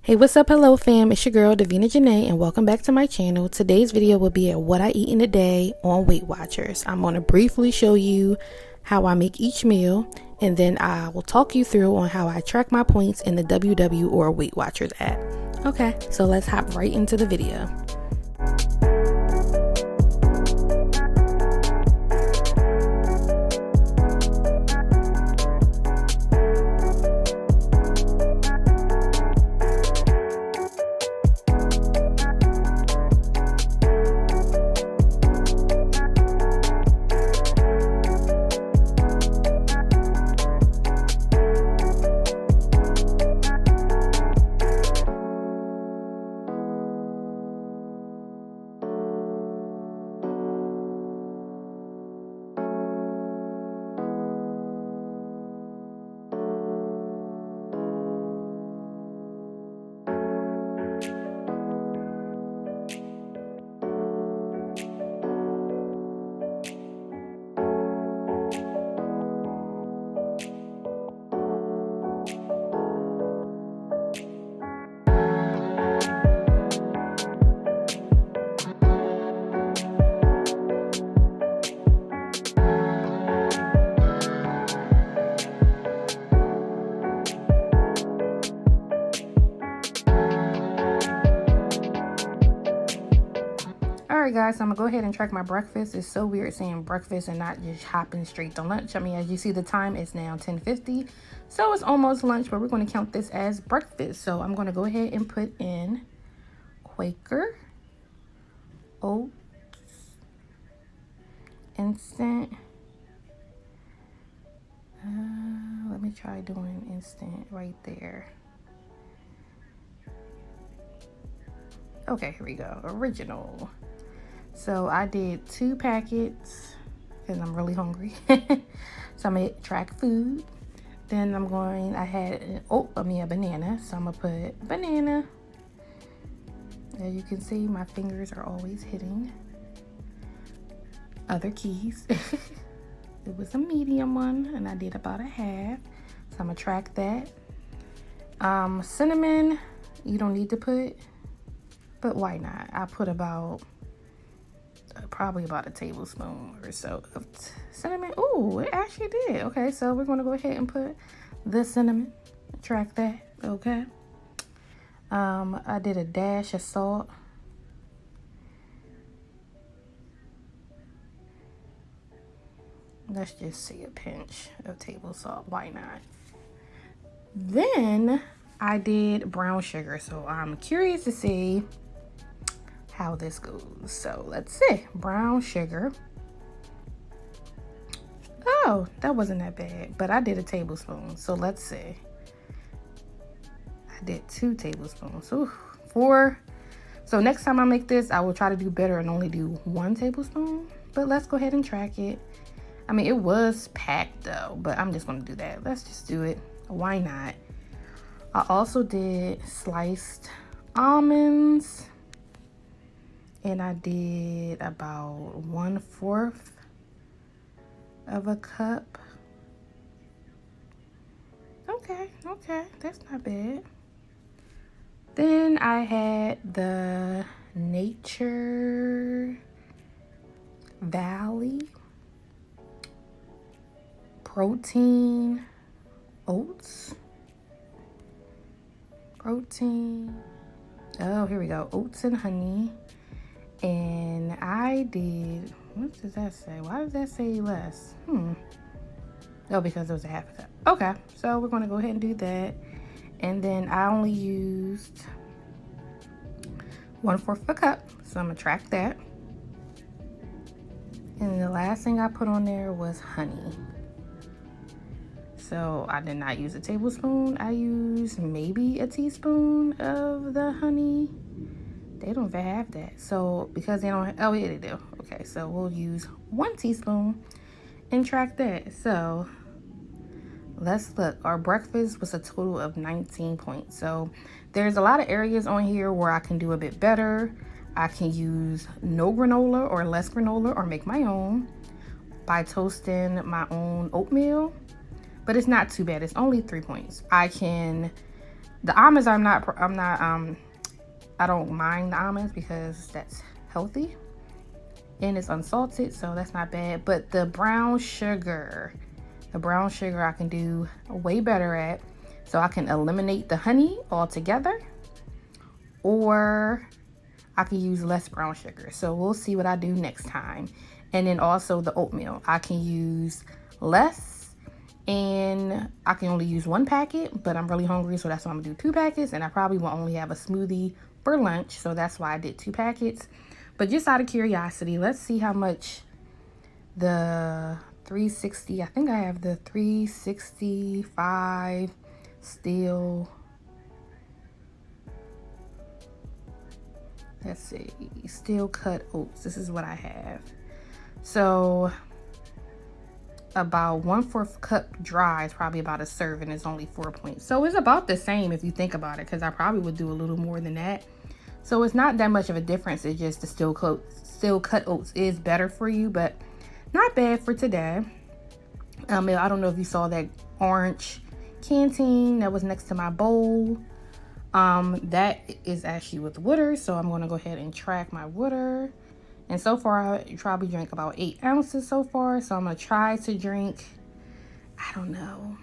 Hey, what's up? Hello fam, it's your girl Devina Janae and welcome back to my channel. Today's video will be at what I eat in a day on Weight Watchers. I'm going to briefly show you how I make each meal, and then I will talk you through on how I track my points in the WW or Weight Watchers app. Okay, so let's hop right into the video. Alright guys, so I'm gonna go ahead and track my breakfast. It's so weird saying breakfast and not just hopping straight to lunch. I mean, as you see, the time is now 10:50, so it's almost lunch, but we're going to count this as breakfast. So I'm going to go ahead and put in Quaker oats, instant. Let me try doing instant right there. Okay, here we go. Original. So I did 2 packets because I'm really hungry. So I'm gonna track food. Then I had a banana. So I'm gonna put banana. As you can see, my fingers are always hitting other keys. It was a medium one and I did about a half. So I'm gonna track that. Cinnamon, you don't need to put, but why not? I put probably about a tablespoon or so of cinnamon. Oh, it actually did. Okay, so we're going to go ahead and put the cinnamon, track that. Okay. I did a dash of salt. Let's just say a pinch of table salt. Why not? Then I did brown sugar. So I'm curious to see how this goes. So let's see. Brown sugar. Oh, that wasn't that bad, but I did a tablespoon. So let's see. I did 2 tablespoons. Ooh, 4. So next time I make this, I will try to do better and only do 1 tablespoon. But let's go ahead and track it. I mean, it was packed though, but I'm just going to do that. Let's just do it. Why not? I also did sliced almonds. And I did about 1/4 of a cup. Okay, that's not bad. Then I had the Nature Valley protein oats. Oh, here we go. Oats and honey. And I did, what does that say? Why does that say less? Oh, because it was a half a cup. Okay, so we're going to go ahead and do that. And then I only used 1/4 of a cup, so I'm going to track that. And the last thing I put on there was honey. So I did not use a tablespoon. I used maybe a teaspoon of the honey. They don't even have that. So because they don't, oh yeah, they do. Okay, so we'll use 1 teaspoon and track that. So let's look. Our breakfast was a total of 19 points. So there's a lot of areas on here where I can do a bit better. I can use no granola or less granola or make my own by toasting my own oatmeal. But it's not too bad. It's only 3 points. I can The almonds I don't mind the almonds because that's healthy and it's unsalted, so that's not bad. But the brown sugar I can do way better at. So I can eliminate the honey altogether, or I can use less brown sugar. So we'll see what I do next time. And then also the oatmeal, I can use less, and I can only use 1 packet, but I'm really hungry, so that's why I'm gonna do 2 packets. And I probably will only have a smoothie for lunch, so that's why I did 2 packets. But just out of curiosity, let's see how much the 360, I think I have the 365 still. Let's see, steel cut oats. This is what I have. So about 1/4 cup dry is probably about a serving. It's only 4 points. So it's about the same if you think about it, because I probably would do a little more than that. So it's not that much of a difference. It's just the steel cut oats is better for you, but not bad for today. I don't know if you saw that orange canteen that was next to my bowl. That is actually with water, so I'm going to go ahead and track my water. And so far, I probably drank about 8 ounces so far. So I'm going to try to drink, I don't know.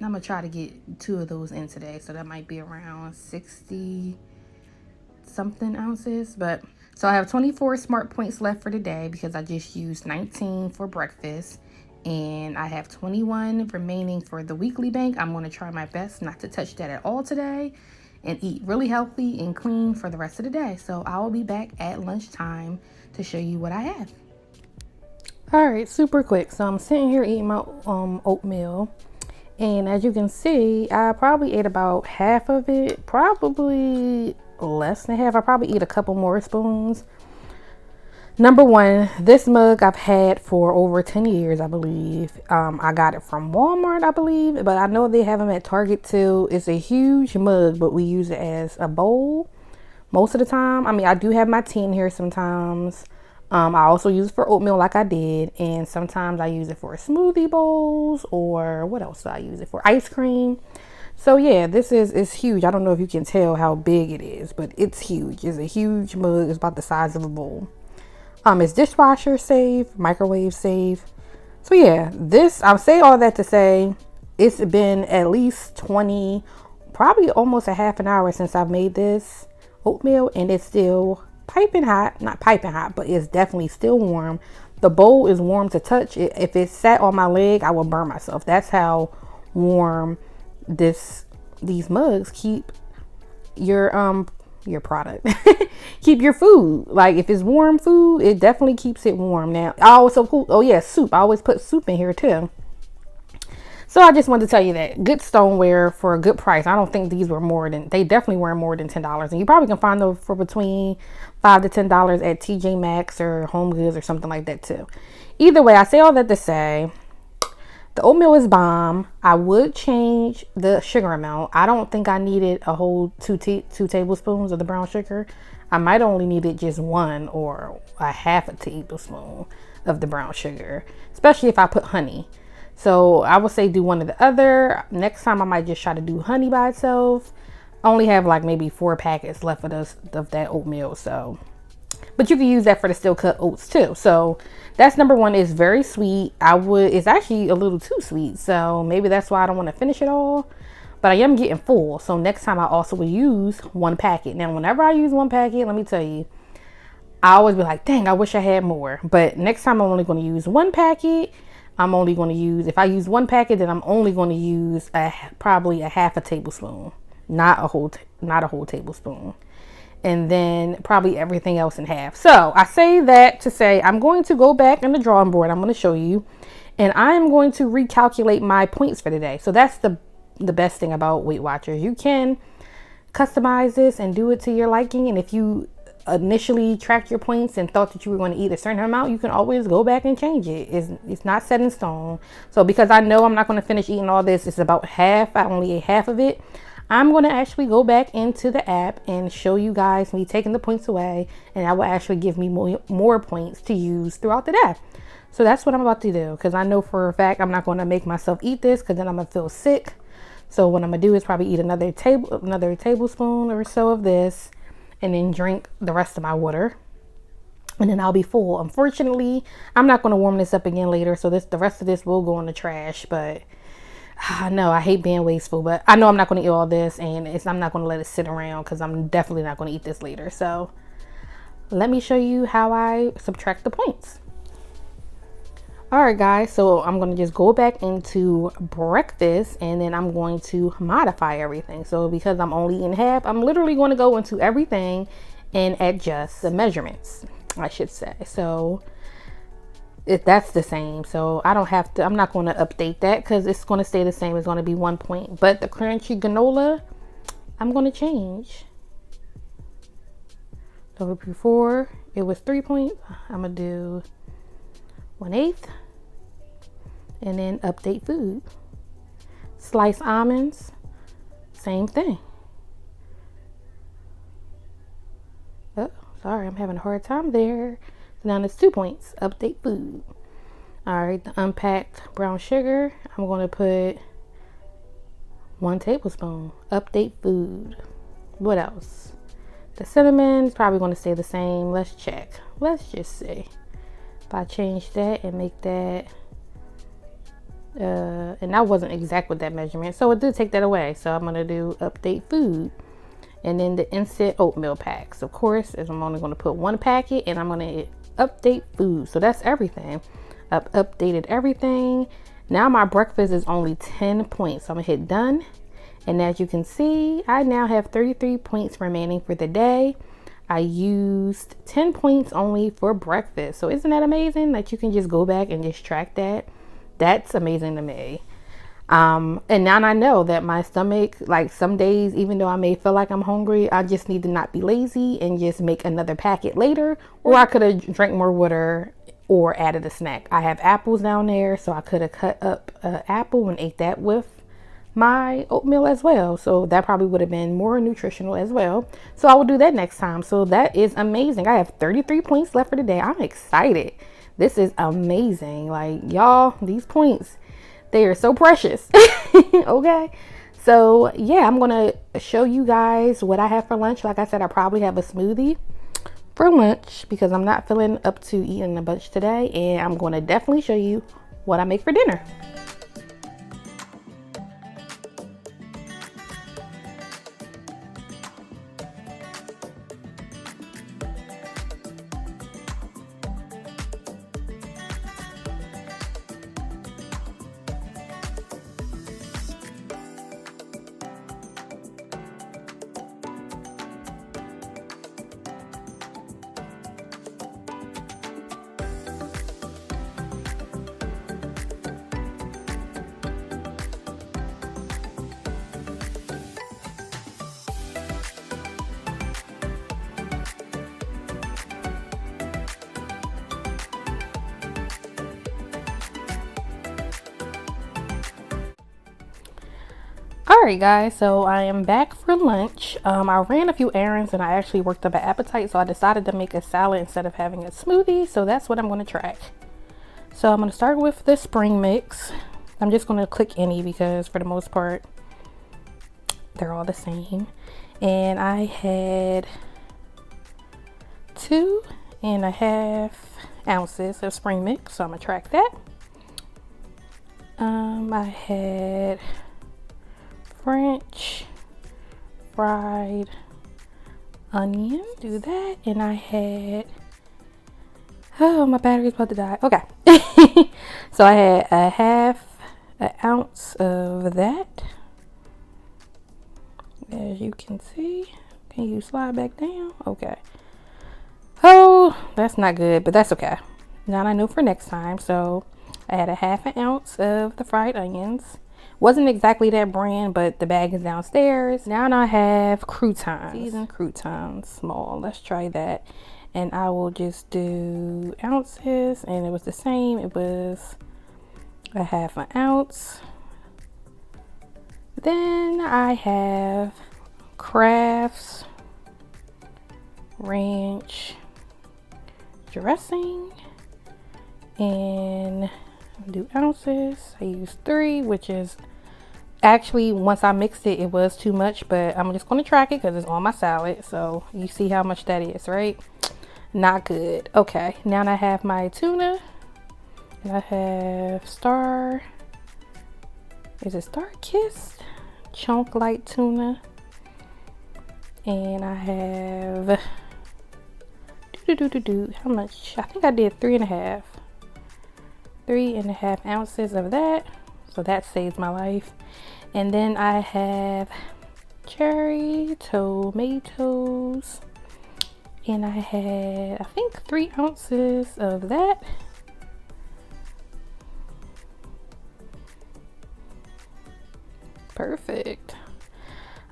I'm going to try to get 2 of those in today. So that might be around 60 something ounces. But so I have 24 smart points left for today because I just used 19 for breakfast. And I have 21 remaining for the weekly bank. I'm going to try my best not to touch that at all today and eat really healthy and clean for the rest of the day. So I will be back at lunchtime to show you what I have. All right, super quick. So I'm sitting here eating my oatmeal. And as you can see, I probably ate about half of it, probably less than half. I probably eat a couple more spoons. Number one, this mug I've had for over 10 years, I believe. I got it from Walmart, I believe, but I know they have them at Target too. It's a huge mug, but we use it as a bowl most of the time. I mean, I do have my tea in here sometimes. I also use it for oatmeal like I did, and sometimes I use it for smoothie bowls, or what else do I use it for? Ice cream. So yeah, this is huge. I don't know if you can tell how big it is, but it's huge. It's a huge mug. It's about the size of a bowl. It's dishwasher safe, microwave safe. So yeah, I'll say all that to say it's been at least 20, probably almost a half an hour since I've made this oatmeal, and it's still piping hot. Not piping hot, but it's definitely still warm. The bowl is warm to touch. If it sat on my leg, I would burn myself. That's how warm these mugs keep your product. Keep your food. Like if it's warm food, it definitely keeps it warm. Now soup. I always put soup in here too. So I just wanted to tell you that good stoneware for a good price. I don't think they definitely weren't more than $10, and you probably can find them for between $5 to $10 at TJ Maxx or Home Goods or something like that too. Either way, I say all that to say the oatmeal is bomb. I would change the sugar amount. I don't think I needed a whole 2 tablespoons of the brown sugar. I might only needed just 1 or a half a tablespoon of the brown sugar, especially if I put honey. So I would say do one or the other. Next time I might just try to do honey by itself. I only have like maybe 4 packets left of that oatmeal. So, but you can use that for the steel cut oats too. So that's number 1. It's very sweet. It's actually a little too sweet. So maybe that's why I don't want to finish it all. But I am getting full. So next time I also will use 1 packet. Now, whenever I use 1 packet, let me tell you, I always be like, dang, I wish I had more. But next time I'm only going to use 1 packet. If I use 1 packet, then I'm only going to use probably a half a tablespoon, not a whole tablespoon. And then probably everything else in half. So I say that to say I'm going to go back on the drawing board. I'm going to show you, and I am going to recalculate my points for today. So that's the best thing about Weight Watchers. You can customize this and do it to your liking. And if you initially tracked your points and thought that you were going to eat a certain amount, you can always go back and change it. It's not set in stone. So because I know I'm not going to finish eating all this, it's about half. I only ate half of it. I'm going to actually go back into the app and show you guys me taking the points away, and that will actually give me more points to use throughout the day. So that's what I'm about to do, because I know for a fact I'm not going to make myself eat this, because then I'm going to feel sick. So what I'm gonna do is probably eat another tablespoon or so of this, and then drink the rest of my water, and then I'll be full. Unfortunately, I'm not gonna warm this up again later, so the rest of this will go in the trash. But I know I hate being wasteful, but I know I'm not gonna eat all this, and I'm not gonna let it sit around because I'm definitely not gonna eat this later. So let me show you how I subtract the points. Alright guys, so I'm going to just go back into breakfast, and then I'm going to modify everything. So because I'm only in half, I'm literally going to go into everything and adjust the measurements, I should say. So if that's the same, so I don't have to, I'm not going to update that because it's going to stay the same. It's going to be 1 point. But the crunchy granola, I'm going to change. So before it was 3 points, I'm going to do 1/8, and then update food. Sliced almonds, same thing. Oh, sorry, I'm having a hard time there. So now it's 2 points. Update food. All right, the unpacked brown sugar, I'm going to put 1 tablespoon. Update food. What else? The cinnamon is probably going to stay the same. Let's check. Let's just see. If I change that and make that, and that wasn't exact with that measurement, so it did take that away. So I'm gonna do update food, and then the instant oatmeal packs. Of course, as I'm only gonna put 1 packet, and I'm gonna update food. So that's everything. I've updated everything. Now my breakfast is only 10 points. So I'm gonna hit done, and as you can see, I now have 33 points remaining for the day. I used 10 points only for breakfast. So isn't that amazing that you can just go back and just track that? That's amazing to me. And now I know that my stomach, like some days, even though I may feel like I'm hungry, I just need to not be lazy and just make another packet later. Or I could have drank more water or added a snack. I have apples down there, so I could have cut up an apple and ate that with my oatmeal as well. So that probably would have been more nutritional as well. So I will do that next time. So that is amazing. I have 33 points left for the day. I'm excited. This is amazing. Like, y'all, these points, they are so precious. Okay. So yeah, I'm going to show you guys what I have for lunch. Like I said, I probably have a smoothie for lunch because I'm not feeling up to eating a bunch today. And I'm going to definitely show you what I make for dinner. Alright guys, so I am back for lunch. I ran a few errands and I actually worked up an appetite, so I decided to make a salad instead of having a smoothie. So that's what I'm going to track. So I'm going to start with the spring mix. I'm just going to click any because for the most part they're all the same. And I had 2.5 ounces of spring mix, so I'm going to track that. I had French fried onion, do that, and I had, oh, my battery's about to die. Okay. So I had a 1/2 ounce of that, as you can see. Can you slide back down? Okay. Oh, that's not good, but that's okay. Now I know for next time. So I had a 1/2 ounce of the fried onions. Wasn't exactly that brand, but the bag is downstairs. Now I have croutons, seasoned croutons, small. Let's try that. And I will just do ounces, and it was the same. It was a 1/2 ounce. Then I have Kraft's ranch dressing, and do ounces. I use 3, which is Actually, once I mixed it, it was too much, but I'm just going to track it because it's on my salad. So you see how much that is, right? Not good. Okay, now I have my tuna. And I have is it Star Kiss? Chunk light tuna. And I have, how much? I think I did 3.5 ounces of that. So that saves my life. And then I have cherry tomatoes. And I had, I think 3 ounces of that. Perfect.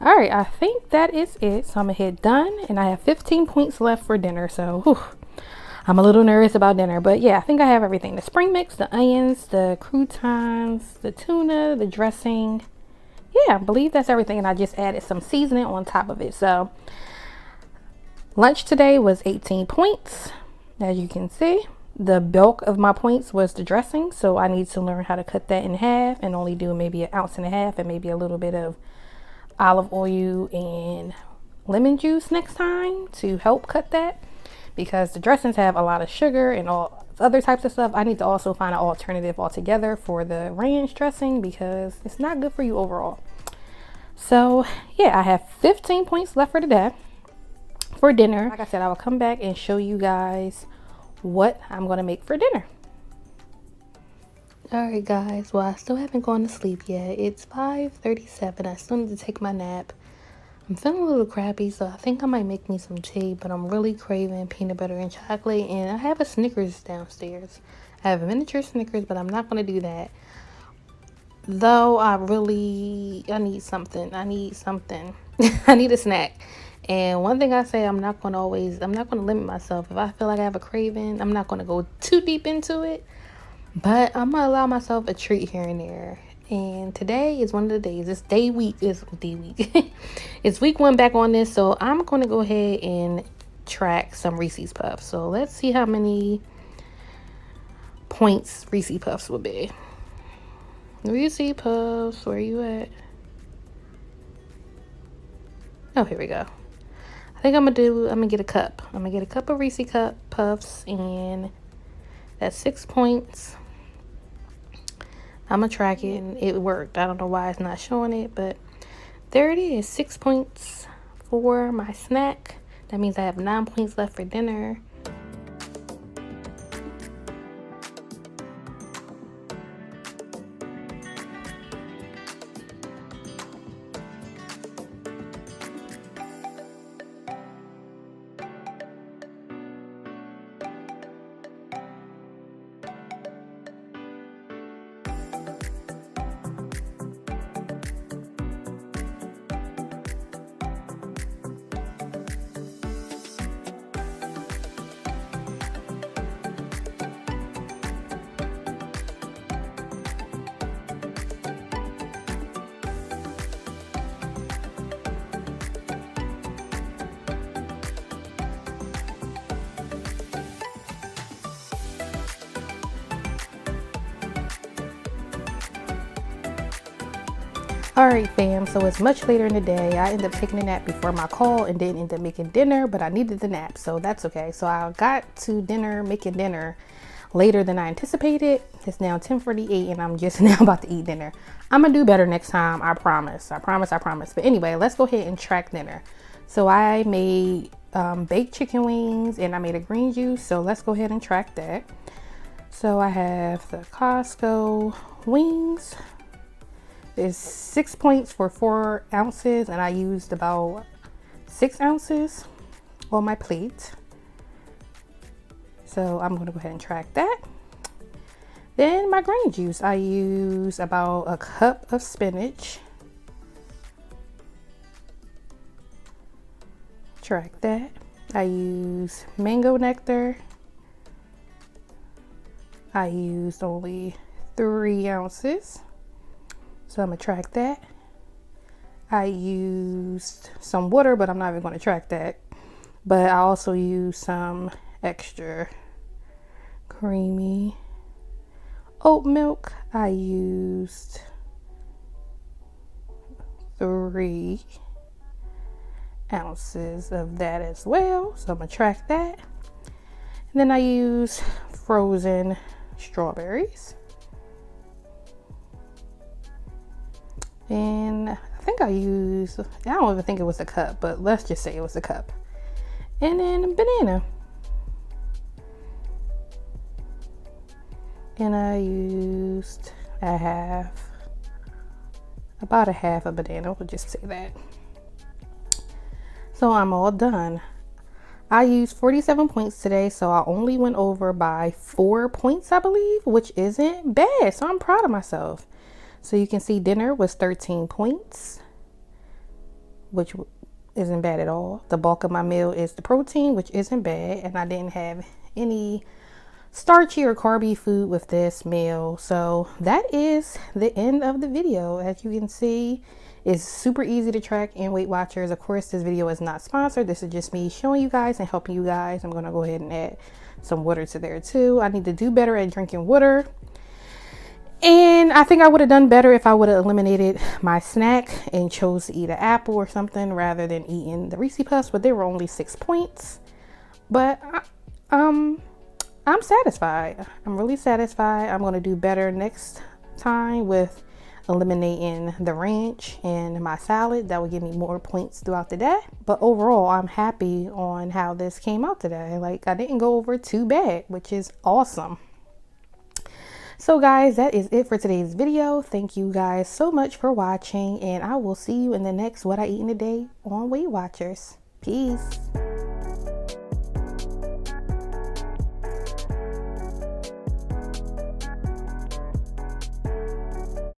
All right, I think that is it. So I'm gonna hit done, and I have 15 points left for dinner. So whew, I'm a little nervous about dinner, but yeah, I think I have everything. The spring mix, the onions, the croutons, the tuna, the dressing. Yeah, I believe that's everything, and I just added some seasoning on top of it. So lunch today was 18 points, as you can see. The bulk of my points was the dressing, so I need to learn how to cut that in half and only do maybe 1.5 ounces and maybe a little bit of olive oil and lemon juice next time to help cut that, because the dressings have a lot of sugar and all other types of stuff. I need to also find an alternative altogether for the ranch dressing because it's not good for you overall. So yeah, I have 15 points left for today for dinner. Like I said, I will come back and show you guys what I'm going to make for dinner. Alright guys, well, I still haven't gone to sleep yet. It's 5:37. I still need to take my nap. I'm feeling a little crappy, so I think I might make me some tea, but I'm really craving peanut butter and chocolate, and I have a Snickers downstairs. I have a miniature Snickers, but I'm not going to do that. Though I need something. I need something. I need a snack. And one thing I say, I'm not going to limit myself. If I feel like I have a craving, I'm not going to go too deep into it. But I'm gonna allow myself a treat here and there. And today is one of the days. It's day week. It's week 1 back on this. So I'm gonna go ahead and track some Reese's Puffs. So let's see how many points Reese's Puffs will be. Reese's Puffs, where you at? Oh, here we go. I think I'm gonna get a cup. I'm gonna get a cup of Reese's Puffs, and that's 6 points. I'm gonna track it, and it worked. I don't know why it's not showing it, but there it is. 6 points for my snack. That means I have 9 points left for dinner. Alright fam, so it's much later in the day. I ended up taking a nap before my call and didn't end up making dinner, but I needed the nap, so that's okay. So I got to making dinner later than I anticipated. It's now 10:48 and I'm just now about to eat dinner. I'm gonna do better next time, I promise. I promise. But anyway, let's go ahead and track dinner. So I made baked chicken wings and I made a green juice, so let's go ahead and track that. So I have the Costco wings. It's 6 points for 4 ounces, and I used about 6 ounces on my plate. So I'm going to go ahead and track that. Then my green juice, I use about a cup of spinach. Track that. I use mango nectar. I used only 3 ounces. So I'm gonna track that. I used some water, but I'm not even gonna track that. But I also used some extra creamy oat milk. I used 3 ounces of that as well. So I'm gonna track that. And then I use frozen strawberries. And I think I don't even think it was a cup, but let's just say it was a cup. And then banana. And I used about a half a banana, we'll just say that. So I'm all done. I used 47 points today, so I only went over by 4 points, I believe, which isn't bad. So I'm proud of myself. So you can see dinner was 13 points, which isn't bad at all. The bulk of my meal is the protein, which isn't bad. And I didn't have any starchy or carby food with this meal. So that is the end of the video. As you can see, it's super easy to track in Weight Watchers. Of course, this video is not sponsored. This is just me showing you guys and helping you guys. I'm gonna go ahead and add some water to there too. I need to do better at drinking water. And I think I would have done better if I would have eliminated my snack and chose to eat an apple or something rather than eating the Reese's Puffs, but they were only 6 points. But I'm satisfied. I'm really satisfied. I'm going to do better next time with eliminating the ranch and my salad. That will give me more points throughout the day. But overall, I'm happy on how this came out today. Like, I didn't go over too bad, which is awesome. So guys, that is it for today's video. Thank you guys so much for watching, and I will see you in the next What I Eat in a Day on Weight Watchers. Peace.